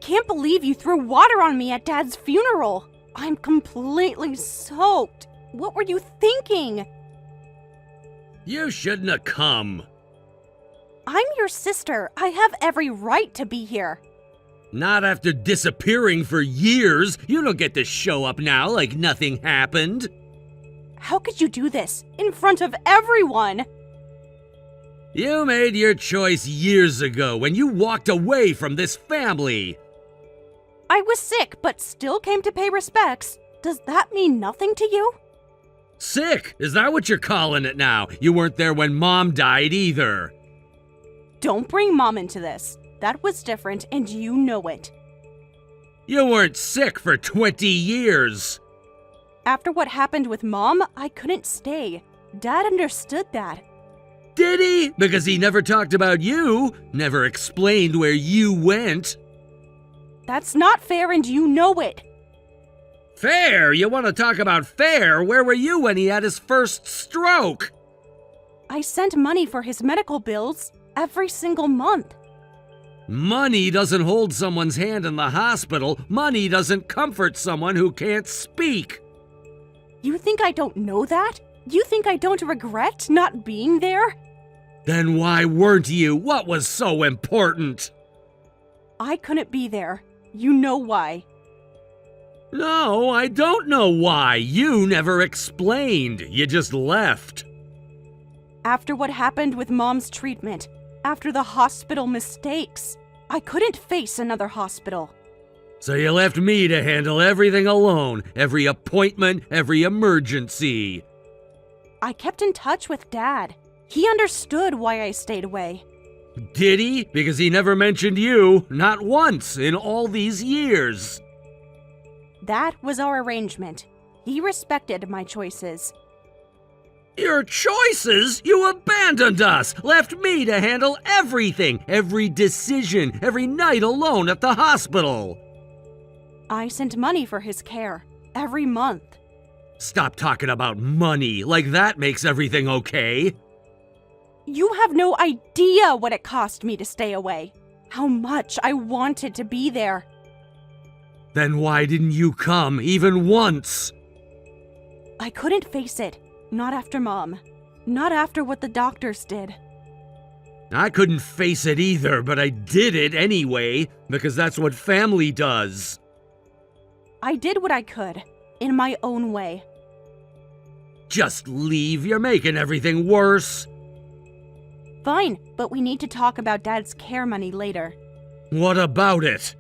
can't believe you threw water on me at Dad's funeral. I'm completely soaked. What were you thinking? You shouldn't have come. I'm your sister. I have every right to be here. Not after disappearing for years. You don't get to show up now like nothing happened. How could you do this in front of everyone? You made your choice years ago when you walked away from this family. I was sick, but still came to pay respects. Does that mean nothing to you? Sick? Is that what you're calling it now? You weren't there when Mom died either. Don't bring Mom into this. That was different, and you know it. You weren't sick for 20 years. After what happened with Mom, I couldn't stay. Dad understood that. Did he? Because he never talked about you, never explained where you went. That's not fair, and you know it. Fair? You want to talk about fair? Where were you when he had his first stroke? I sent money for his medical bills every single month. Money doesn't hold someone's hand in the hospital. Money doesn't comfort someone who can't speak. You think I don't know that? You think I don't regret not being there? Then why weren't you? What was so important? I couldn't be there. You know why. No, I don't know why. You never explained. You just left. After what happened with Mom's treatment, after the hospital mistakes, I couldn't face another hospital. So you left me to handle everything alone, every appointment, every emergency. I kept in touch with Dad. He understood why I stayed away. Did he? Because he never mentioned you, not once in all these years. That was our arrangement. He respected my choices. Your choices? You abandoned us, left me to handle everything, every decision, every night alone at the hospital. I sent money for his care every month. Stop talking about money, like that makes everything okay. You have no idea what it cost me to stay away. How much I wanted to be there. Then why didn't you come, even once? I couldn't face it. Not after Mom. Not after what the doctors did. I couldn't face it either, but I did it anyway, because that's what family does. I did what I could, in my own way. Just leave, you're making everything worse. Fine, but we need to talk about Dad's care money later. What about it?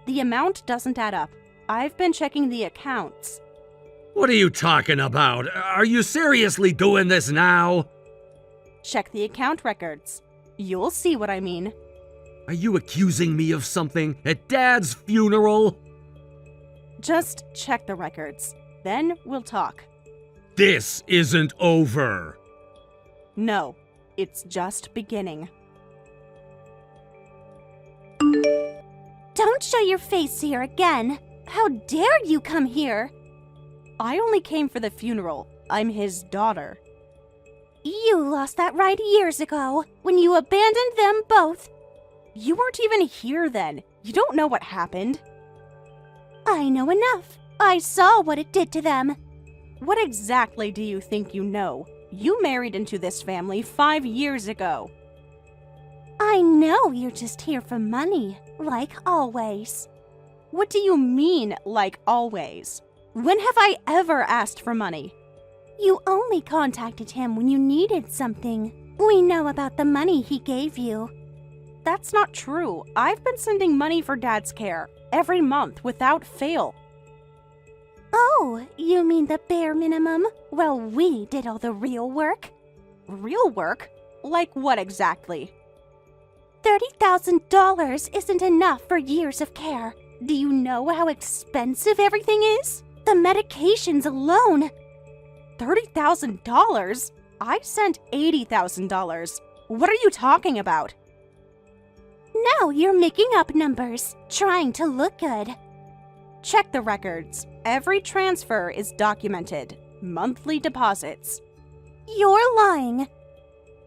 The amount doesn't add up. I've been checking the accounts. What are you talking about? Are you seriously doing this now? Check the account records. You'll see what I mean. Are you accusing me of something at Dad's funeral? Just check the records. Then we'll talk. This isn't over. No, it's just beginning. Don't show your face here again. How dare you come here? I only came for the funeral. I'm his daughter. You lost that right years ago, when you abandoned them both. You weren't even here then. You don't know what happened. I know enough. I saw what it did to them. What exactly do you think you know? You married into this family 5 years ago. I know you're just here for money, like always. What do you mean, like always? When have I ever asked for money? You only contacted him when you needed something. We know about the money he gave you. That's not true. I've been sending money for Dad's care every month without fail. Oh, you mean the bare minimum? Well, we did all the real work. Real work? Like what exactly? $30,000 isn't enough for years of care. Do you know how expensive everything is? The medications alone. $30,000? I sent $80,000. What are you talking about? Now you're making up numbers, trying to look good. Check the records. Every transfer is documented. Monthly deposits. You're lying.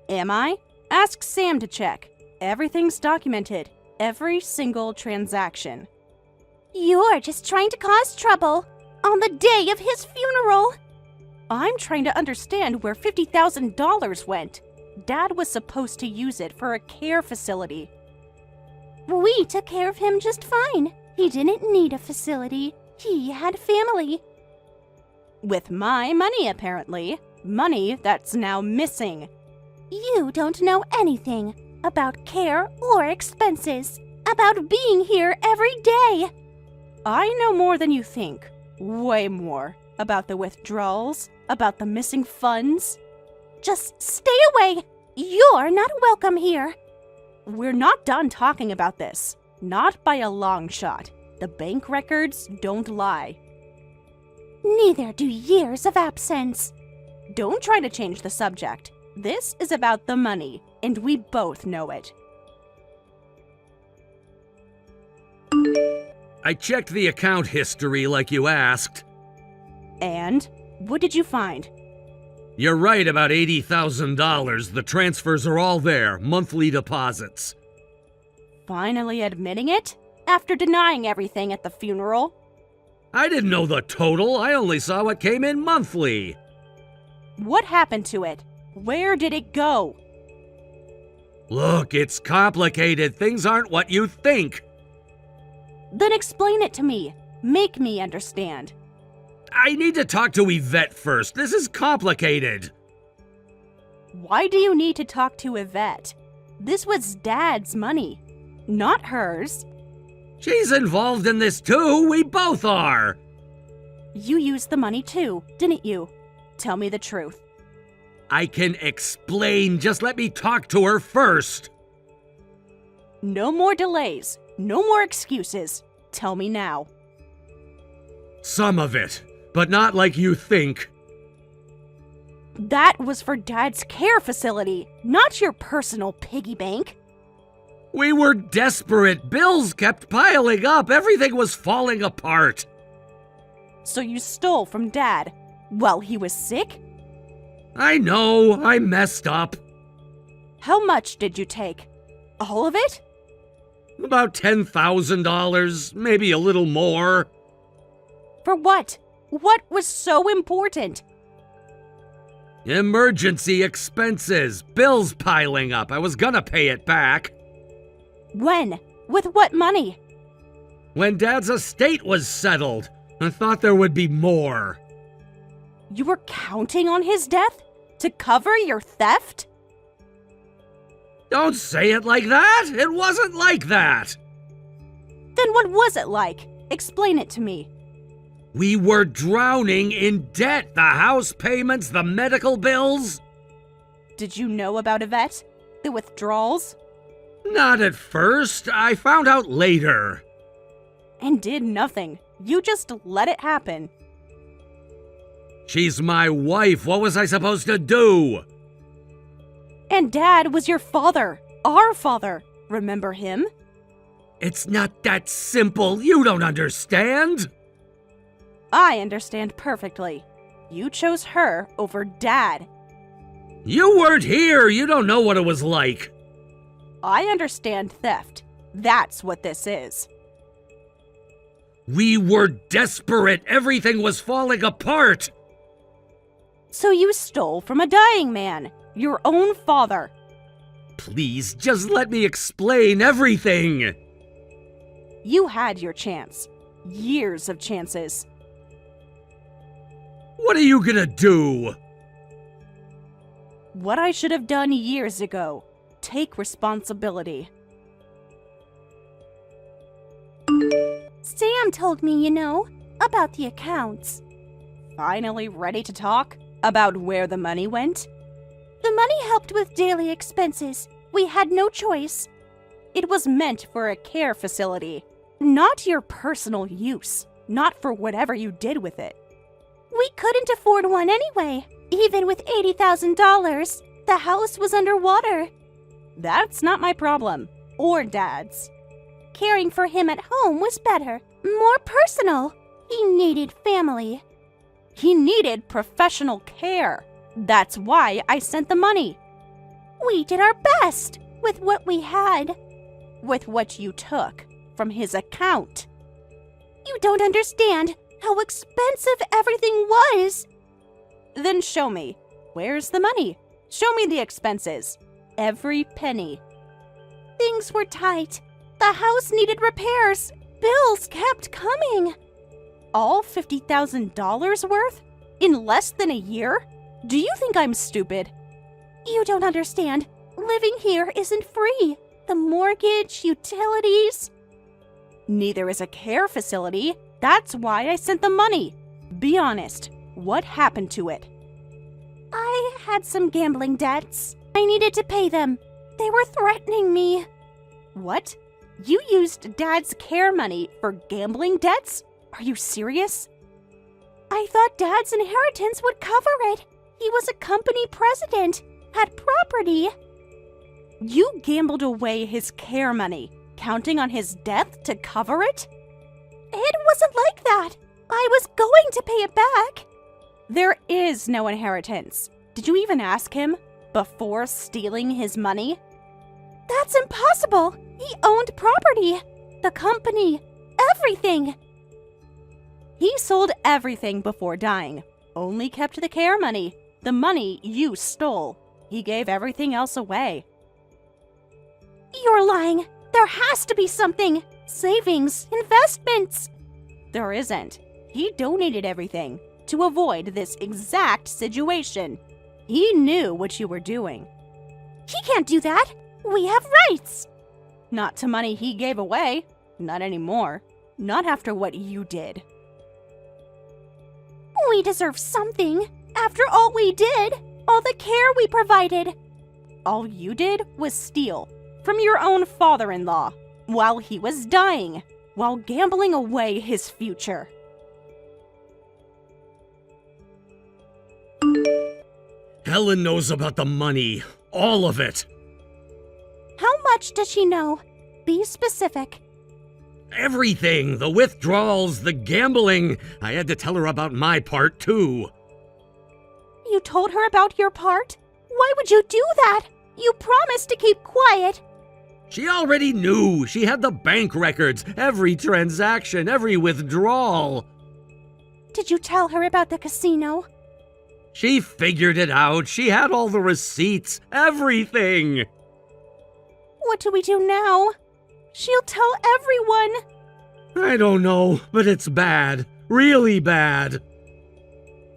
Am I? Ask Sam to check. Everything's documented. every single transaction. You're just trying to cause trouble on the day of his funeral. I'm trying to understand where $50,000 went. Dad was supposed to use it for a care facility. We took care of him just fine. He didn't need a facility. He had family. With my money, apparently. Money that's now missing. You don't know anything about care or expenses, about being here every day. I know more than you think. Way more. About the withdrawals, about the missing funds. Just stay away. You're not welcome here. We're not done talking about this. Not by a long shot. The bank records don't lie. Neither do years of absence. Don't try to change the subject. This is about the money, and we both know it. I checked the account history like you asked. And? What did you find? You're right about $80,000. The transfers are all there, monthly deposits. Finally admitting it? After denying everything at the funeral? I didn't know the total. I only saw what came in monthly. What happened to it? Where did it go? Look, it's complicated. Things aren't what you think. Then explain it to me. Make me understand. I need to talk to Yvette first. This is complicated. Why do you need to talk to Yvette? This was Dad's money, not hers. She's involved in this too. We both are. You used the money too, didn't you? Tell me the truth. I can explain. Just let me talk to her first. No more delays. No more excuses. Tell me now. Some of it, but not like you think. That was for Dad's care facility, not your personal piggy bank. We were desperate. Bills kept piling up. Everything was falling apart. So you stole from Dad while he was sick? I know. I messed up. How much did you take? All of it? About $10,000, maybe a little more. For what? What was so important? Emergency expenses. Bills piling up. I was gonna pay it back. When? With what money? When Dad's estate was settled. I thought there would be more. You were counting on his death? To cover your theft? Don't say it like that! It wasn't like that! Then what was it like? Explain it to me. We were drowning in debt. The house payments, the medical bills. Did you know about Yvette? The withdrawals? Not at first. I found out later. And did nothing. You just let it happen. She's my wife. What was I supposed to do? And Dad was your father. Our father. Remember him? It's not that simple. You don't understand. I understand perfectly. You chose her over Dad. You weren't here. You don't know what it was like. I understand theft. That's what this is. We were desperate. Everything was falling apart. So you stole from a dying man, your own father. Please, just let me explain everything. You had your chance. Years of chances. What are you gonna do? What I should have done years ago. Take responsibility. Sam told me, about the accounts. Finally ready to talk? About where the money went? The money helped with daily expenses. We had no choice. It was meant for a care facility, not your personal use, not for whatever you did with it. We couldn't afford one anyway. Even with $80,000, the house was underwater. That's not my problem, or Dad's. Caring for him at home was better, more personal. He needed family. He needed professional care. That's why I sent the money. We did our best with what we had. with what you took from his account. You don't understand how expensive everything was. Then show me. Where's the money? Show me the expenses. Every penny. Things were tight. The house needed repairs. Bills kept coming. All $50,000 worth? In less than a year? Do you think I'm stupid? You don't understand. Living here isn't free. The mortgage, utilities. Neither is a care facility. That's why I sent the money. Be honest. What happened to it? I had some gambling debts. I needed to pay them. They were threatening me. What? You used Dad's care money for gambling debts? Are you serious? I thought Dad's inheritance would cover it. He was a company president, had property. You gambled away his care money, counting on his death to cover it? It wasn't like that. I was going to pay it back. There is no inheritance. Did you even ask him before stealing his money? That's impossible. He owned property, the company, everything. He sold everything before dying, only kept the care money, the money you stole. He gave everything else away. You're lying. There has to be something. Savings, investments. There isn't. He donated everything to avoid this exact situation. He knew what you were doing. He can't do that. We have rights. Not to money he gave away. Not anymore. Not after what you did. We deserve something. After all we did, all the care we provided. All you did was steal from your own father-in-law while he was dying, while gambling away his future. Helen knows about the money. All of it. How much does she know? Be specific. Everything. The withdrawals, the gambling. I had to tell her about my part, too. You told her about your part? Why would you do that? You promised to keep quiet. She already knew. She had the bank records, every transaction, every withdrawal. Did you tell her about the casino? She figured it out. She had all the receipts, everything. What do we do now? She'll tell everyone. I don't know, but it's bad. Really bad.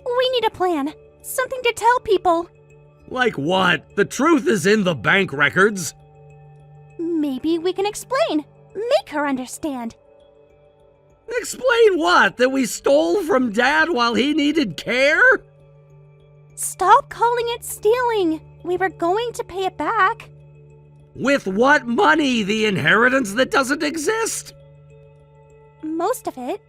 We need a plan. Something to tell people. Like what? The truth is in the bank records. Maybe we can explain. Make her understand. Explain what? That we stole from Dad while he needed care? Stop calling it stealing. We were going to pay it back. With what money? The inheritance that doesn't exist? Most of it.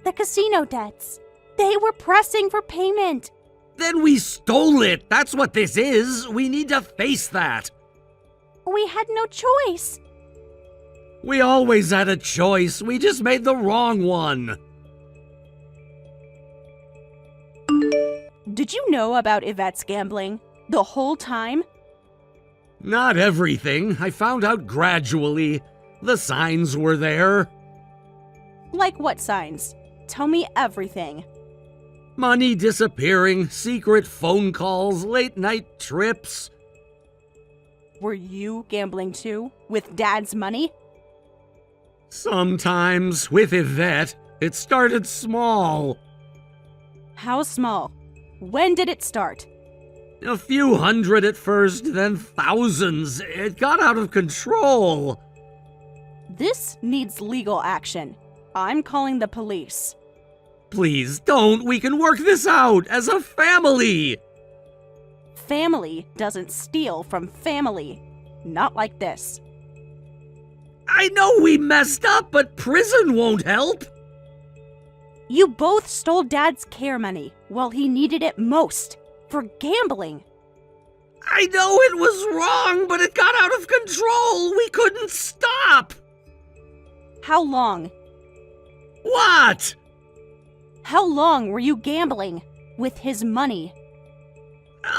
The casino debts. They were pressing for payment. Then we stole it. That's what this is. We need to face that. We had no choice. We always had a choice. We just made the wrong one. Did you know about Yvette's gambling the whole time? Not everything. I found out gradually. The signs were there. Like what signs? Tell me everything. Money disappearing, secret phone calls, late-night trips. Were you gambling too? With Dad's money? Sometimes, with Yvette. It started small. How small? When did it start? A few hundred at first, then thousands. It got out of control. This needs legal action. I'm calling the police. Please don't. We can work this out as a family. Family doesn't steal from family. Not like this. I know we messed up, but prison won't help. You both stole Dad's care money while he needed it most. For gambling. I know it was wrong, but it got out of control. We couldn't stop. How long? What? How long were you gambling with his money?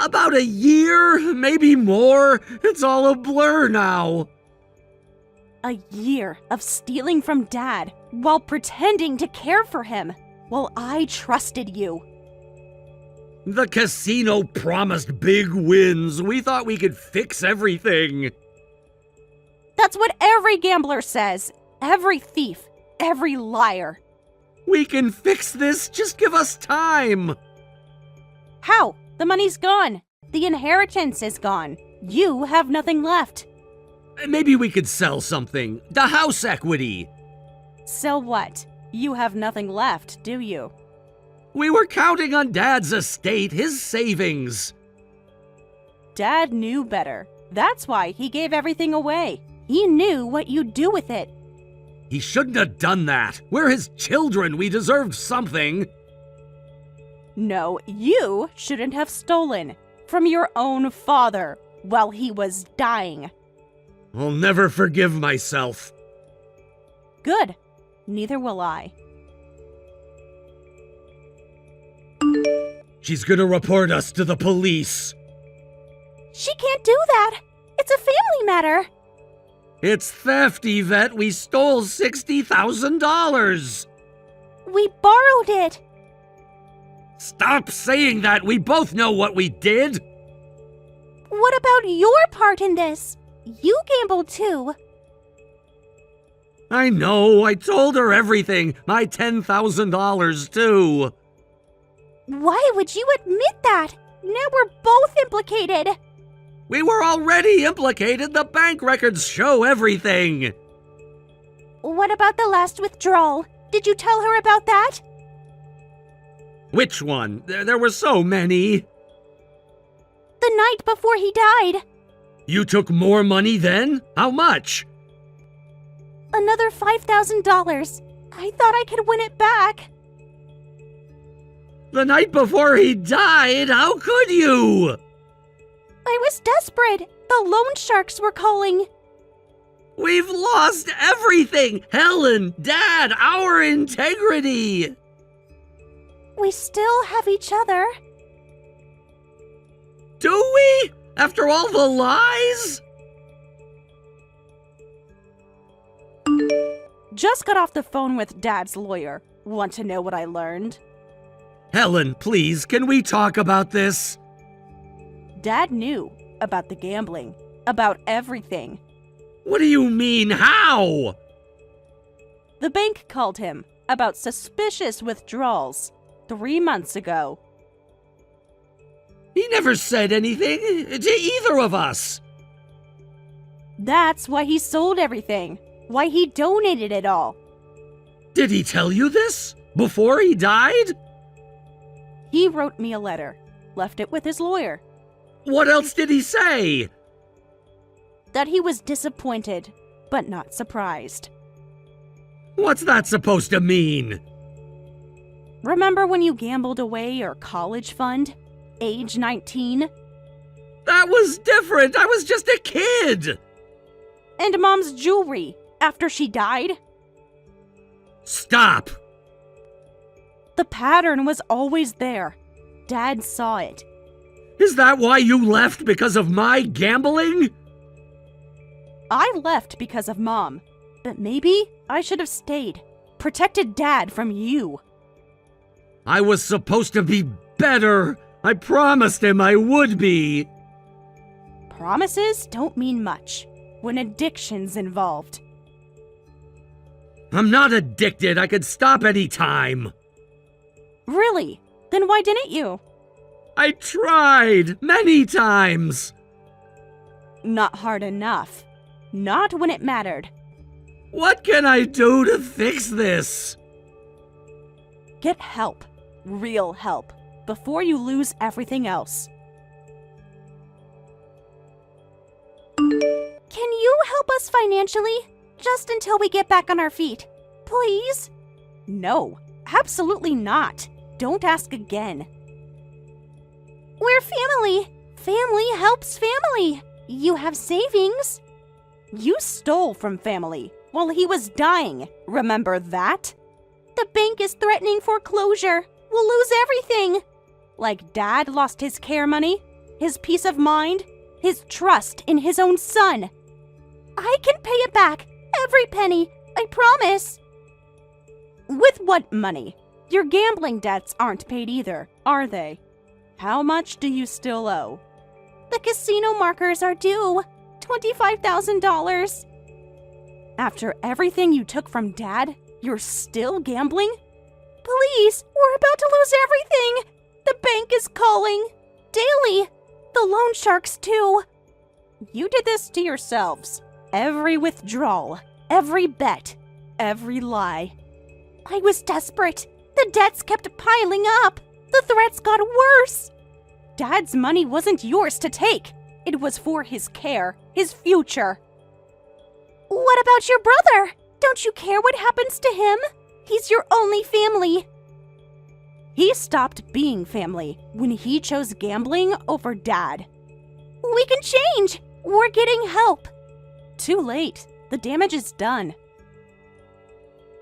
About a year, maybe more. It's all a blur now. A year of stealing from Dad while pretending to care for him, while I trusted you. The casino promised big wins. We thought we could fix everything. That's what every gambler says. Every thief, every liar. We can fix this. Just give us time. How? The money's gone. The inheritance is gone. You have nothing left. Maybe we could sell something. The house equity. So what? You have nothing left, do you? We were counting on Dad's estate, his savings. Dad knew better. That's why he gave everything away. He knew what you'd do with it. He shouldn't have done that. We're his children. We deserved something. No, you shouldn't have stolen from your own father while he was dying. I'll never forgive myself. Good. Neither will I. She's gonna report us to the police. She can't do that. It's a family matter. It's theft, Yvette. We stole $60,000. We borrowed it. Stop saying that. We both know what we did. What about your part in this? You gambled too. I know. I told her everything. My $10,000 too. Why would you admit that? Now we're both implicated. We were already implicated. The bank records show everything. What about the last withdrawal? Did you tell her about that? Which one? There were so many. The night before he died. You took more money then? How much? Another $5,000. I thought I could win it back. The night before he died? How could you? I was desperate. The loan sharks were calling. We've lost everything! Helen, Dad, our integrity! We still have each other. Do we? After all the lies? Just got off the phone with Dad's lawyer. Want to know what I learned? Helen, please, can we talk about this? Dad knew about the gambling, about everything. What do you mean, how? The bank called him about suspicious withdrawals 3 months ago. He never said anything to either of us. That's why he sold everything, why he donated it all. Did he tell you this? Before he died? He wrote me a letter, left it with his lawyer. What else did he say? That he was disappointed, but not surprised. What's that supposed to mean? Remember when you gambled away your college fund? Age 19? That was different. I was just a kid. And Mom's jewelry after she died? Stop. The pattern was always there. Dad saw it. Is that why you left, because of my gambling? I left because of Mom, but maybe I should have stayed. Protected Dad from you. I was supposed to be better. I promised him I would be. Promises don't mean much when addiction's involved. I'm not addicted. I could stop any time. Really? Then why didn't you? I tried many times. Not hard enough. Not when it mattered. What can I do to fix this? Get help. Real help. Before you lose everything else. Can you help us financially? Just until we get back on our feet. Please? No, absolutely not. Don't ask again. We're family. Family helps family. You have savings. You stole from family while he was dying. Remember that? The bank is threatening foreclosure. We'll lose everything. Like Dad lost his care money, his peace of mind, his trust in his own son. I can pay it back. Every penny, I promise. With what money? Your gambling debts aren't paid either, are they? How much do you still owe? The casino markers are due. $25,000. After everything you took from Dad, you're still gambling? Please, we're about to lose everything. The bank is calling. Daily. The loan sharks, too. You did this to yourselves. Every withdrawal, every bet, every lie. I was desperate. The debts kept piling up. The threats got worse. Dad's money wasn't yours to take. It was for his care, his future. What about your brother? Don't you care what happens to him? He's your only family. He stopped being family when he chose gambling over Dad. We can change. We're getting help. Too late. The damage is done.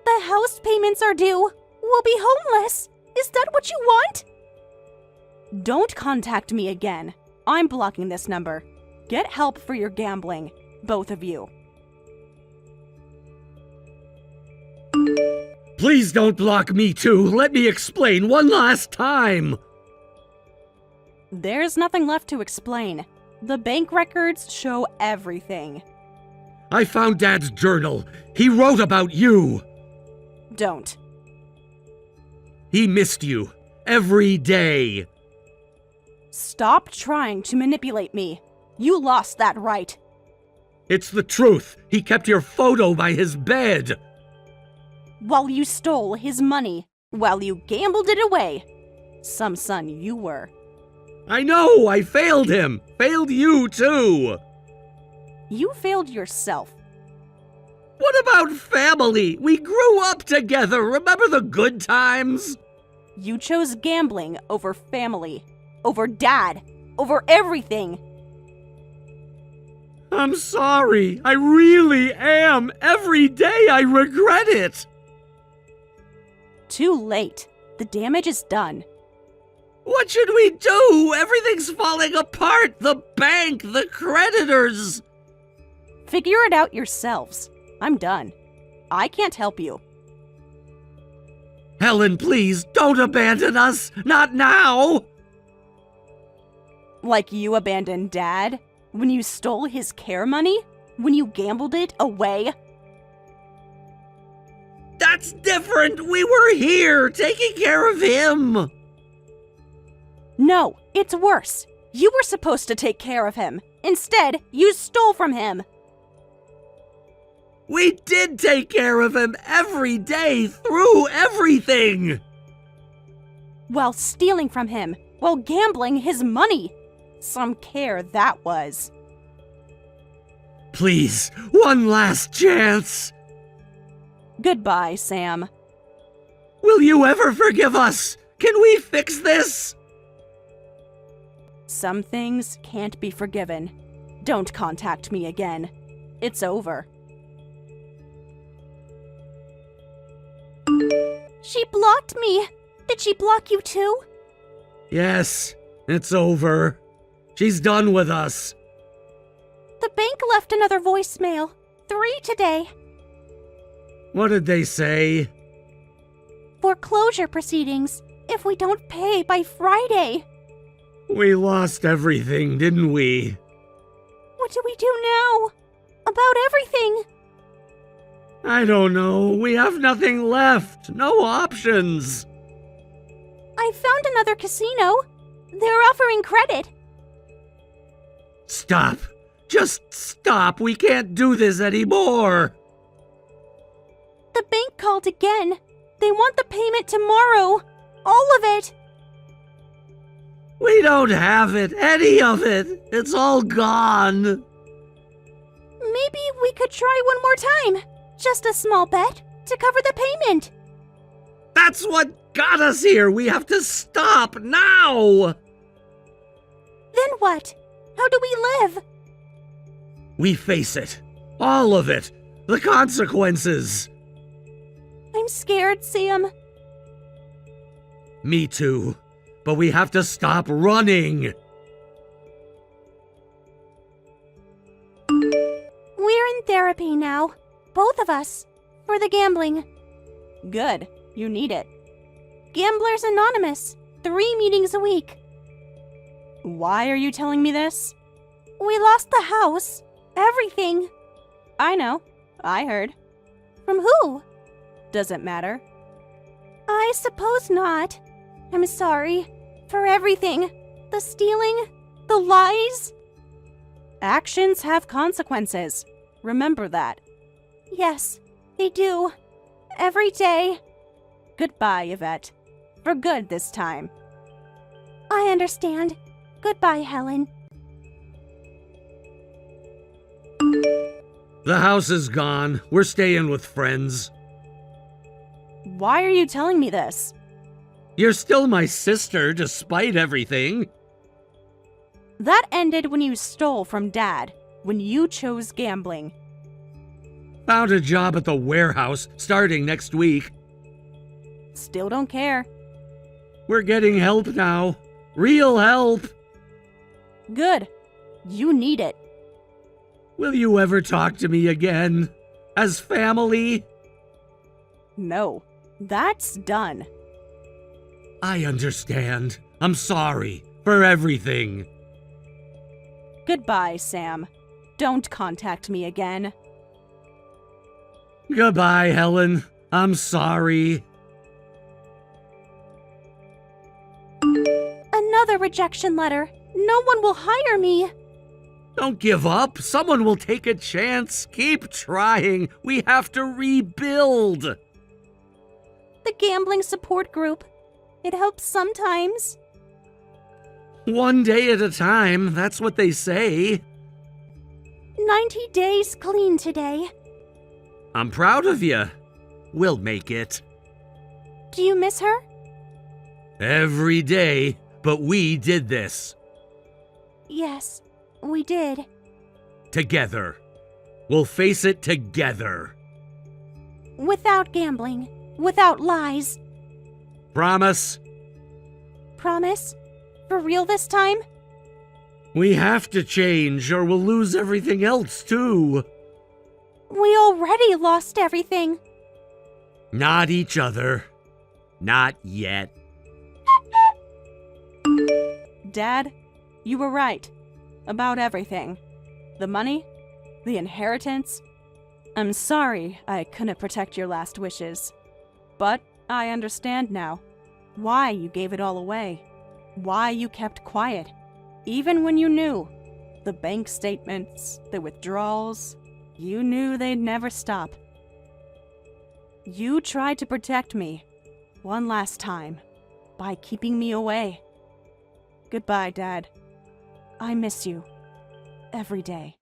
The house payments are due. We'll be homeless. Is that what you want? Don't contact me again. I'm blocking this number. Get help for your gambling, both of you. Please don't block me too. Let me explain one last time. There's nothing left to explain. The bank records show everything. I found Dad's journal. He wrote about you. Don't. He missed you. Every day. Stop trying to manipulate me. You lost that right. It's the truth. He kept your photo by his bed. While you stole his money. While you gambled it away. Some son you were. I know, I failed him. Failed you too. You failed yourself. What about family? We grew up together. Remember the good times? You chose gambling over family. Over Dad. Over everything. I'm sorry. I really am. Every day I regret it. Too late. The damage is done. What should we do? Everything's falling apart. The bank, the creditors. Figure it out yourselves. I'm done. I can't help you. Helen, please, don't abandon us. Not now. Like you abandoned Dad? When you stole his care money? When you gambled it away? That's different. We were here, taking care of him. No, it's worse. You were supposed to take care of him. Instead, you stole from him. We did take care of him every day, through everything. While stealing from him, while gambling his money. Some care that was. Please, one last chance. Goodbye, Sam. Will you ever forgive us? Can we fix this? Some things can't be forgiven. Don't contact me again. It's over. She blocked me. Did she block you too? Yes, it's over. She's done with us. The bank left another voicemail. 3 today. What did they say? Foreclosure proceedings if we don't pay by Friday. We lost everything, didn't we? What do we do now? About everything. I don't know. We have nothing left. No options. I found another casino. They're offering credit. Stop. Just stop. We can't do this anymore. The bank called again. They want the payment tomorrow. All of it. We don't have it. Any of it. It's all gone. Maybe we could try one more time. Just a small bet to cover the payment. That's what got us here. We have to stop now. Then what? How do we live? We face it. All of it. The consequences. I'm scared, Sam. Me too. But we have to stop running. We're in therapy now, both of us. For the gambling. Good. You need it. Gamblers Anonymous. 3 meetings a week. Why are you telling me this? We lost the house. Everything. I know. I heard. From who? Doesn't matter. I suppose not. I'm sorry. For everything. The stealing. The lies. Actions have consequences. Remember that. Yes, they do. Every day. Goodbye, Yvette. For good this time. I understand. Goodbye, Helen. The house is gone. We're staying with friends. Why are you telling me this? You're still my sister, despite everything. That ended when you stole from Dad, when you chose gambling. Found a job at the warehouse starting next week. Still don't care. We're getting help now. Real help. Good. You need it. Will you ever talk to me again? As family? No. That's done. I understand. I'm sorry for everything. Goodbye, Sam. Don't contact me again. Goodbye, Helen. I'm sorry. Another rejection letter. No one will hire me. Don't give up. Someone will take a chance. Keep trying. We have to rebuild. The gambling support group. It helps sometimes. One day at a time, that's what they say. 90 days clean today. I'm proud of you. We'll make it. Do you miss her? Every day, but we did this. Yes, we did. Together. We'll face it together. Without gambling. Without lies. Promise? Promise? For real this time? We have to change or we'll lose everything else too. We already lost everything. Not each other. Not yet. Dad, you were right. About everything. The money, the inheritance. I'm sorry I couldn't protect your last wishes. But I understand now why you gave it all away. Why you kept quiet. Even when you knew. The bank statements, the withdrawals. You knew they'd never stop. You tried to protect me. One last time. By keeping me away. Goodbye, Dad. I miss you. Every day.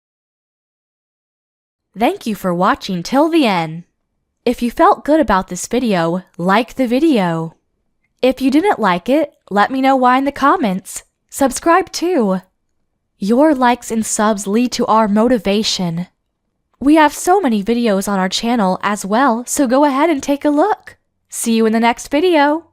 Thank you for watching till the end. If you felt good about this video, like the video. If you didn't like it, let me know why in the comments. Subscribe too. Your likes and subs lead to our motivation. We have so many videos on our channel as well, so go ahead and take a look. See you in the next video.